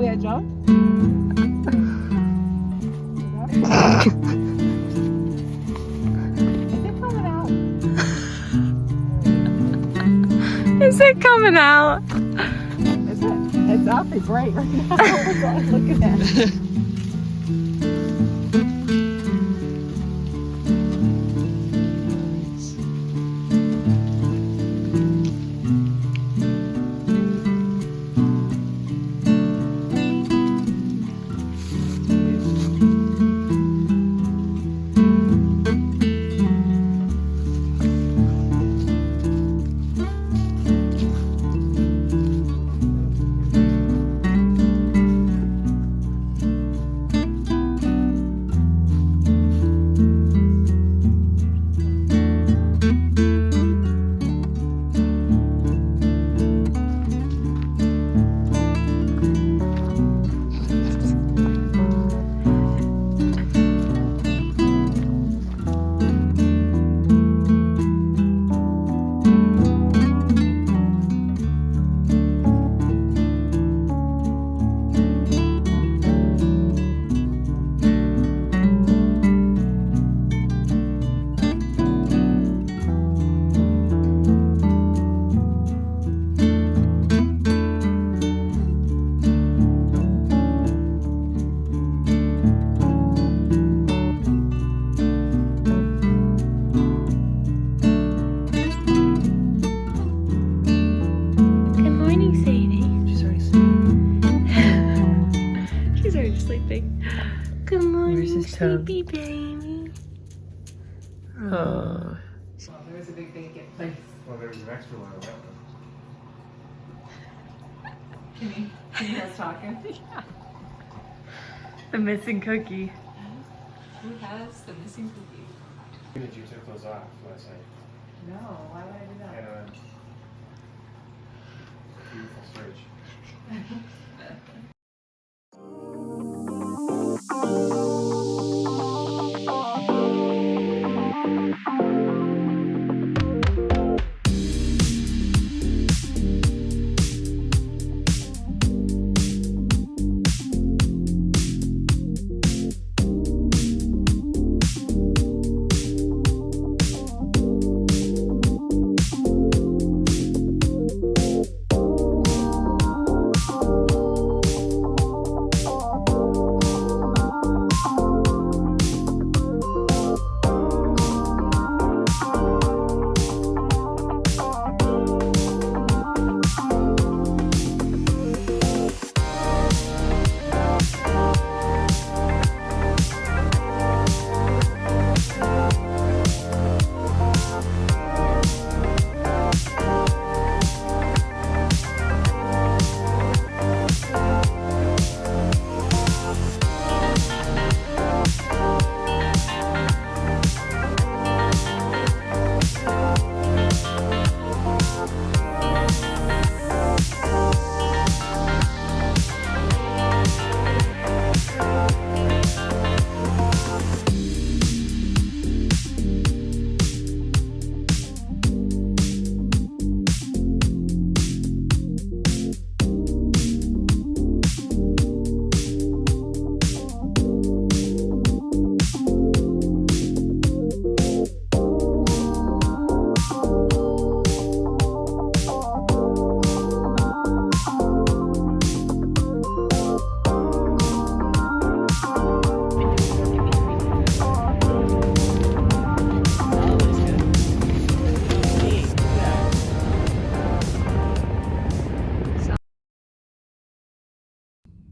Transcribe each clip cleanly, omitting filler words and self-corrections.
yeah, jump. Is it coming out? Is it? It's awfully bright right now. Look at that. Good morning, sleepy baby. Oh. There was a big vacant place. Well, there's an extra one on that one. Can you guys talking? The missing cookie. Who has the missing cookie? Did you took those off last night? No, why would I do that? And beautiful fridge.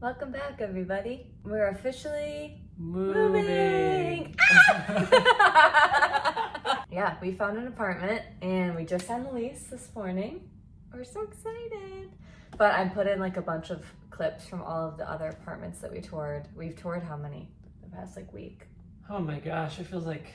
Welcome back, everybody. We're officially Moving. Yeah, we found an apartment and we just signed the lease this morning. We're so excited. But I put in like a bunch of clips from all of the other apartments that we toured. We've toured how many the past like week? Oh my gosh, it feels like,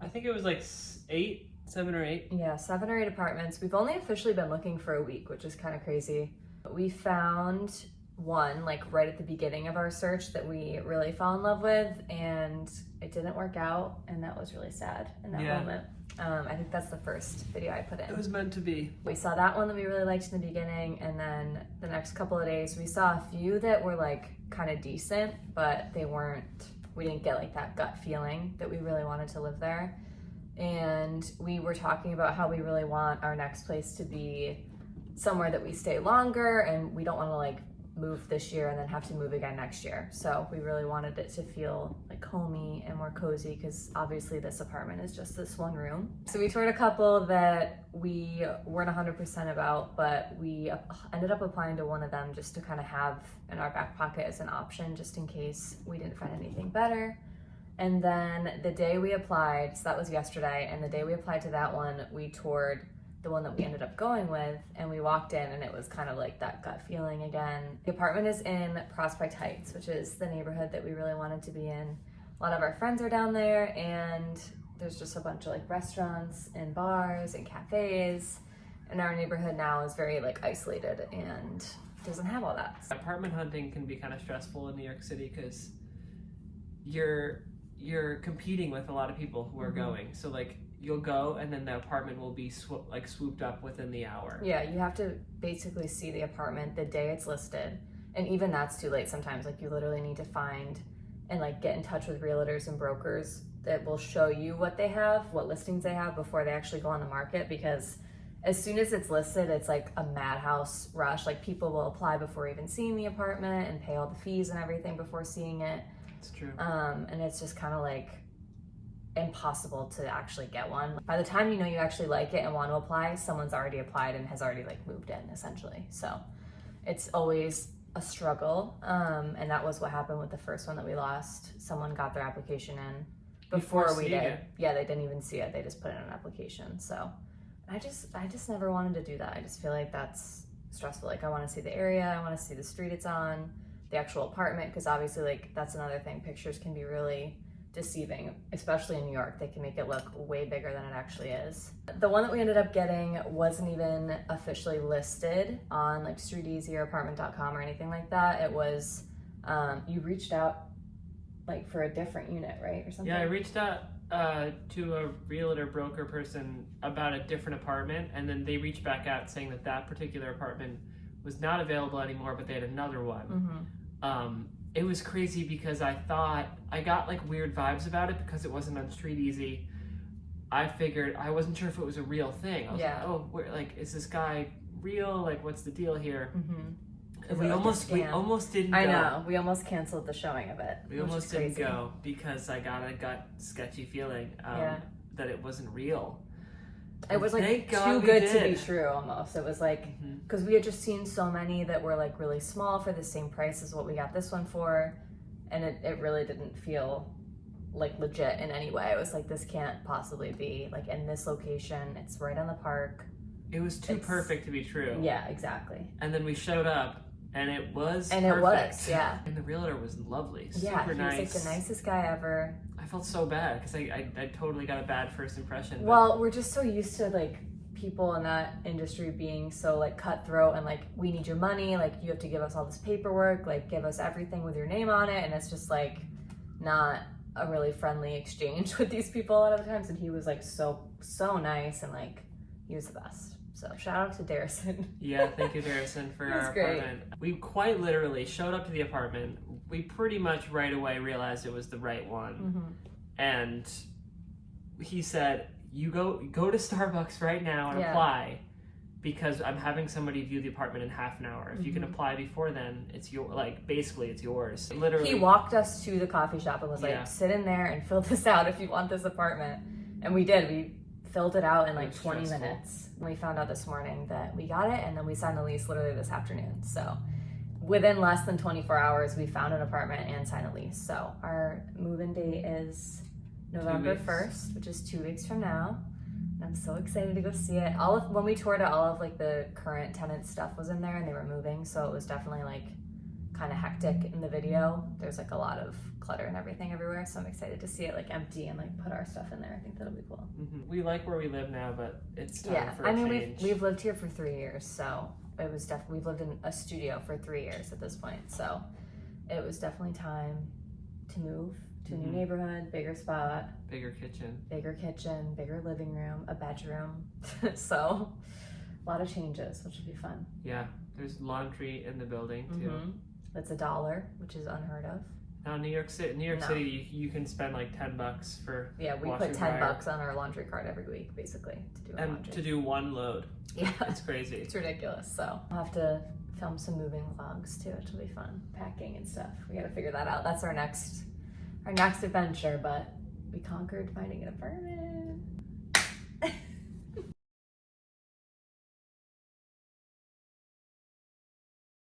I think it was like 7 or 8. Yeah, 7 or 8 apartments. We've only officially been looking for a week, which is kind of crazy. But we found one like right at the beginning of our search that we really fell in love with, and it didn't work out, and that was really sad in that moment. I think that's the first video I put in. It was meant to be. We saw that one that we really liked in the beginning, and then the next couple of days we saw a few that were like kind of decent, but we didn't get like that gut feeling that we really wanted to live there. And we were talking about how we really want our next place to be somewhere that we stay longer, and we don't want to like move this year and then have to move again next year. So we really wanted it to feel like homey and more cozy, because obviously this apartment is just this one room. So we toured a couple that we weren't 100% about, but we ended up applying to one of them just to kind of have in our back pocket as an option, just in case we didn't find anything better. And then the day we applied, so that was yesterday, and the day we applied to that one, we toured the one that we ended up going with, and we walked in and it was kind of like that gut feeling again. The apartment is in Prospect Heights, which is the neighborhood that we really wanted to be in. A lot of our friends are down there, and there's just a bunch of like restaurants and bars and cafes, and our neighborhood now is very like isolated and doesn't have all that. Apartment hunting can be kind of stressful in New York City because you're competing with a lot of people who are going. So like you'll go and then the apartment will be swooped up within the hour. Yeah, you have to basically see the apartment the day it's listed, and even that's too late sometimes. Like you literally need to find and like get in touch with realtors and brokers that will show you what they have, what listings they have before they actually go on the market, because as soon as it's listed, it's like a madhouse rush. Like people will apply before even seeing the apartment and pay all the fees and everything before seeing it. It's true. And it's just kind of like impossible to actually get one. By the time you know you actually like it and want to apply, someone's already applied and has already like moved in essentially. So it's always a struggle. And that was what happened with the first one that we lost. Someone got their application in before we did. it. Yeah, they didn't even see it. They just put in an application. So I just never wanted to do that. I just feel like that's stressful. Like I want to see the area, I want to see the street it's on, the actual apartment, because obviously like that's another thing. Pictures can be really deceiving, especially in New York. They can make it look way bigger than it actually is. The one that we ended up getting wasn't even officially listed on like StreetEasy or apartment.com or anything like that. It was, you reached out like for a different unit, right? Or something? Yeah, I reached out to a realtor broker person about a different apartment, and then they reached back out saying that that particular apartment was not available anymore, but they had another one. Mm-hmm. It was crazy because I got like weird vibes about it because it wasn't on StreetEasy. I figured, I wasn't sure if it was a real thing. I was like, oh, is this guy real? Like, what's the deal here? Mm-hmm. And we almost didn't go. I know, we almost canceled the showing of it. We almost didn't go because I got a gut sketchy feeling that it wasn't real. It was like too good to be true almost. It was like, because we had just seen so many that were like really small for the same price as what we got this one for, and it really didn't feel like legit in any way. It was like, this can't possibly be like in this location. It's right on the park. It was too perfect to be true. Yeah, exactly. And then we showed up and it was perfect. It was, yeah. And the realtor was lovely, yeah, super nice. He was like the nicest guy ever. I felt so bad because I totally got a bad first impression. Well, we're just so used to like people in that industry being so like cutthroat and like, we need your money, like you have to give us all this paperwork, like give us everything with your name on it, and it's just like not a really friendly exchange with these people a lot of the times. And he was like so nice, and like he was the best. So shout out to Darrison. Yeah, thank you, Darrison, for our apartment. We quite literally showed up to the apartment. We pretty much right away realized it was the right one. And he said, you go to Starbucks right now and apply, because I'm having somebody view the apartment in half an hour. If you can apply before then, it's basically it's yours. Literally. He walked us to the coffee shop and was like, sit in there and fill this out if you want this apartment. And we did. We filled it out in like 20 minutes. We found out this morning that we got it, and then we signed the lease literally this afternoon. So within less than 24 hours, we found an apartment and signed a lease. So our move-in date is November 1st, which is 2 weeks from now. And I'm so excited to go see it. When we toured it, all of like the current tenant stuff was in there, and they were moving. So it was definitely like kind of hectic in the video. There's like a lot of clutter and everything everywhere. So I'm excited to see it like empty and like put our stuff in there. I think that'll be cool. We like where we live now, but it's time for a change. We've lived here for 3 years, so it was definitely, we've lived in a studio for 3 years at this point, so it was definitely time to move to a new neighborhood, bigger spot, bigger kitchen, bigger living room, a bedroom. So a lot of changes, which will be fun. Yeah, there's laundry in the building too. It's $1, which is unheard of. Now New York City, you can spend like $10 for we washer put $10 on our laundry card every week, basically, to do our and laundry. to do one load. Yeah, It's crazy. it's ridiculous. So I'll have to film some moving vlogs too, which will be fun. Packing and stuff. We got to figure that out. That's our next adventure. But we conquered finding an apartment.